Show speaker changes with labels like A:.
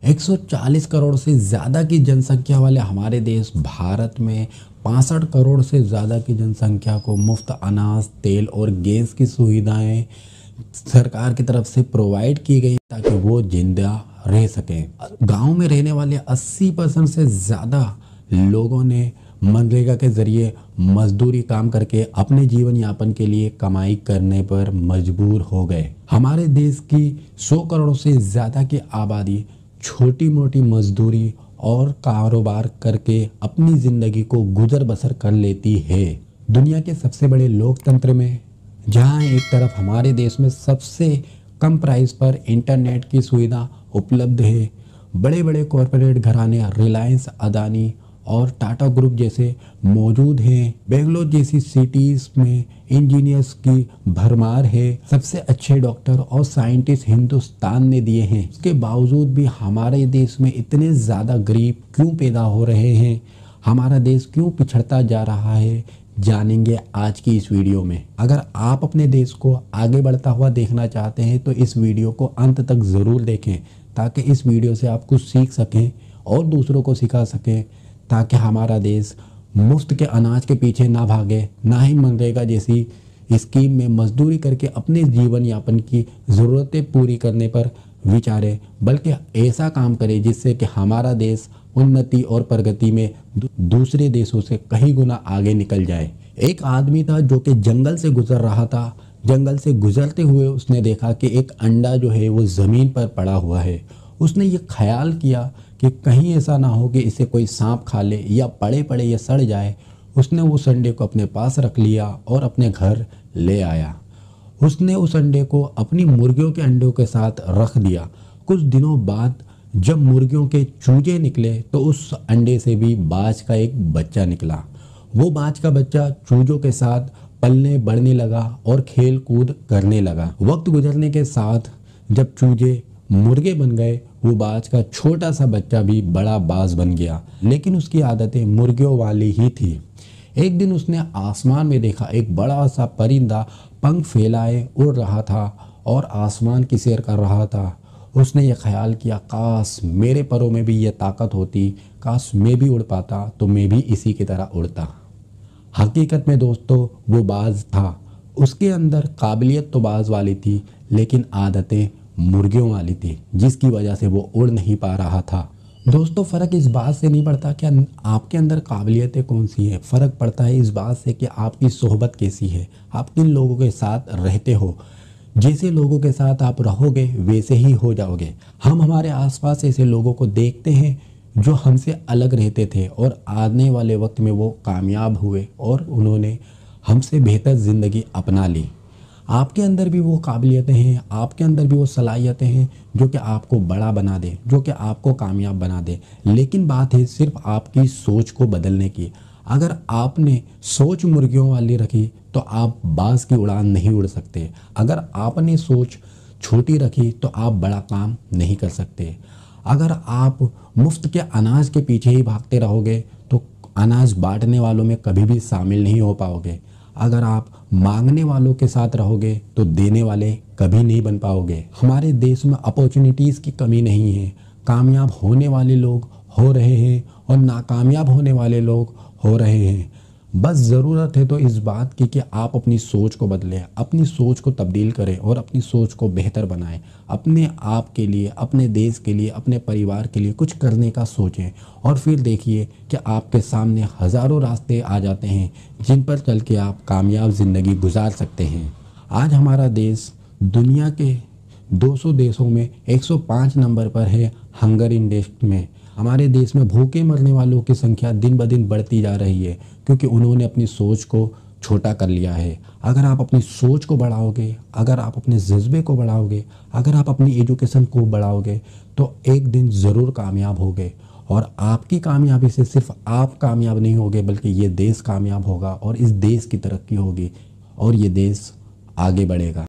A: 140 करोड़ से ज़्यादा की जनसंख्या वाले हमारे देश भारत में 65 करोड़ से ज़्यादा की जनसंख्या को मुफ्त अनाज, तेल और गैस की सुविधाएं सरकार की तरफ से प्रोवाइड की गई ताकि वो जिंदा रह सकें। गांव में रहने वाले 80% से ज़्यादा लोगों ने मनरेगा के ज़रिए मजदूरी काम करके अपने जीवन यापन के लिए कमाई करने पर मजबूर हो गए। हमारे देश की 100 करोड़ से ज़्यादा की आबादी छोटी मोटी मजदूरी और कारोबार करके अपनी ज़िंदगी को गुजर बसर कर लेती है। दुनिया के सबसे बड़े लोकतंत्र में जहां एक तरफ हमारे देश में सबसे कम प्राइस पर इंटरनेट की सुविधा उपलब्ध है, बड़े बड़े कॉरपोरेट घराने रिलायंस, अदानी और टाटा ग्रुप जैसे मौजूद हैं। बेंगलोर जैसी सिटीज़ में इंजीनियर्स की भरमार है। सबसे अच्छे डॉक्टर और साइंटिस्ट हिंदुस्तान ने दिए हैं। उसके बावजूद भी हमारे देश में इतने ज़्यादा गरीब क्यों पैदा हो रहे हैं? हमारा देश क्यों पिछड़ता जा रहा है? जानेंगे आज की इस वीडियो में। अगर आप अपने देश को आगे बढ़ता हुआ देखना चाहते हैं तो इस वीडियो को अंत तक ज़रूर देखें ताकि इस वीडियो से आप कुछ सीख सकें और दूसरों को सिखा सकें, ताकि हमारा देश मुफ्त के अनाज के पीछे ना भागे, ना ही मनरेगा जैसी स्कीम में मजदूरी करके अपने जीवन यापन की ज़रूरतें पूरी करने पर विचारे, बल्कि ऐसा काम करे जिससे कि हमारा देश उन्नति और प्रगति में दूसरे देशों से कहीं गुना आगे निकल जाए। एक आदमी था जो कि जंगल से गुजर रहा था। जंगल से गुजरते हुए उसने देखा कि एक अंडा जो है वो ज़मीन पर पड़ा हुआ है। उसने ये ख्याल किया कि कहीं ऐसा ना हो कि इसे कोई सांप खा ले या पड़े पड़े ये सड़ जाए। उसने उस अंडे को अपने पास रख लिया और अपने घर ले आया। उसने उस अंडे को अपनी मुर्गियों के अंडों के साथ रख दिया। कुछ दिनों बाद जब मुर्गियों के चूजे निकले तो उस अंडे से भी बाज का एक बच्चा निकला। वो बाज का बच्चा चूजों के साथ पलने बढ़ने लगा और खेल कूद करने लगा। वक्त गुजरने के साथ जब चूजे मुर्गे बन गए, वो बाज का छोटा सा बच्चा भी बड़ा बाज बन गया, लेकिन उसकी आदतें मुर्गियों वाली ही थी। एक दिन उसने आसमान में देखा एक बड़ा सा परिंदा पंख फैलाए उड़ रहा था और आसमान की सैर कर रहा था। उसने ये ख्याल किया, काश मेरे परों में भी ये ताकत होती, काश मैं भी उड़ पाता तो मैं भी इसी की तरह उड़ता। हकीकत में दोस्तों वो बाज था। उसके अंदर काबिलियत तो बाज वाली थी, लेकिन आदतें मुर्गियों वाली थी, जिसकी वजह से वो उड़ नहीं पा रहा था। दोस्तों, फ़र्क इस बात से नहीं पड़ता क्या आपके अंदर काबिलियतें कौन सी है, फ़र्क पड़ता है इस बात से कि आपकी सोहबत कैसी है, आप किन लोगों के साथ रहते हो। जैसे लोगों के साथ आप रहोगे वैसे ही हो जाओगे। हम हमारे आसपास ऐसे लोगों को देखते हैं जो हमसे अलग रहते थे और आने वाले वक्त में वो कामयाब हुए और उन्होंने हमसे बेहतर ज़िंदगी अपना ली। आपके अंदर भी वो काबिलियतें हैं, आपके अंदर भी वो सलाहियतें हैं जो कि आपको बड़ा बना दे, जो कि आपको कामयाब बना दे। लेकिन बात है सिर्फ आपकी सोच को बदलने की। अगर आपने सोच मुर्गियों वाली रखी तो आप बाज की उड़ान नहीं उड़ सकते। अगर आपने सोच छोटी रखी तो आप बड़ा काम नहीं कर सकते। अगर आप मुफ्त के अनाज के पीछे ही भागते रहोगे तो अनाज बांटने वालों में कभी भी शामिल नहीं हो पाओगे। अगर आप मांगने वालों के साथ रहोगे तो देने वाले कभी नहीं बन पाओगे। हमारे देश में अपॉर्चुनिटीज़ की कमी नहीं है। कामयाब होने वाले लोग हो रहे हैं और नाकामयाब होने वाले लोग हो रहे हैं। बस ज़रूरत है तो इस बात की कि आप अपनी सोच को बदलें, अपनी सोच को तब्दील करें और अपनी सोच को बेहतर बनाएं। अपने आप के लिए, अपने देश के लिए, अपने परिवार के लिए कुछ करने का सोचें और फिर देखिए कि आपके सामने हज़ारों रास्ते आ जाते हैं जिन पर चल के आप कामयाब ज़िंदगी गुजार सकते हैं। आज हमारा देश दुनिया के 200 देशों में 105 नंबर पर है हंगर इंडेक्स में। हमारे देश में भूखे मरने वालों की संख्या दिन ब दिन बढ़ती जा रही है क्योंकि उन्होंने अपनी सोच को छोटा कर लिया है। अगर आप अपनी सोच को बढ़ाओगे, अगर आप अपने जज्बे को बढ़ाओगे, अगर आप अपनी एजुकेशन को बढ़ाओगे तो एक दिन ज़रूर कामयाब होगे। और आपकी कामयाबी से सिर्फ आप कामयाब नहीं होगे बल्कि ये देश कामयाब होगा और इस देश की तरक्की होगी और ये देश आगे बढ़ेगा।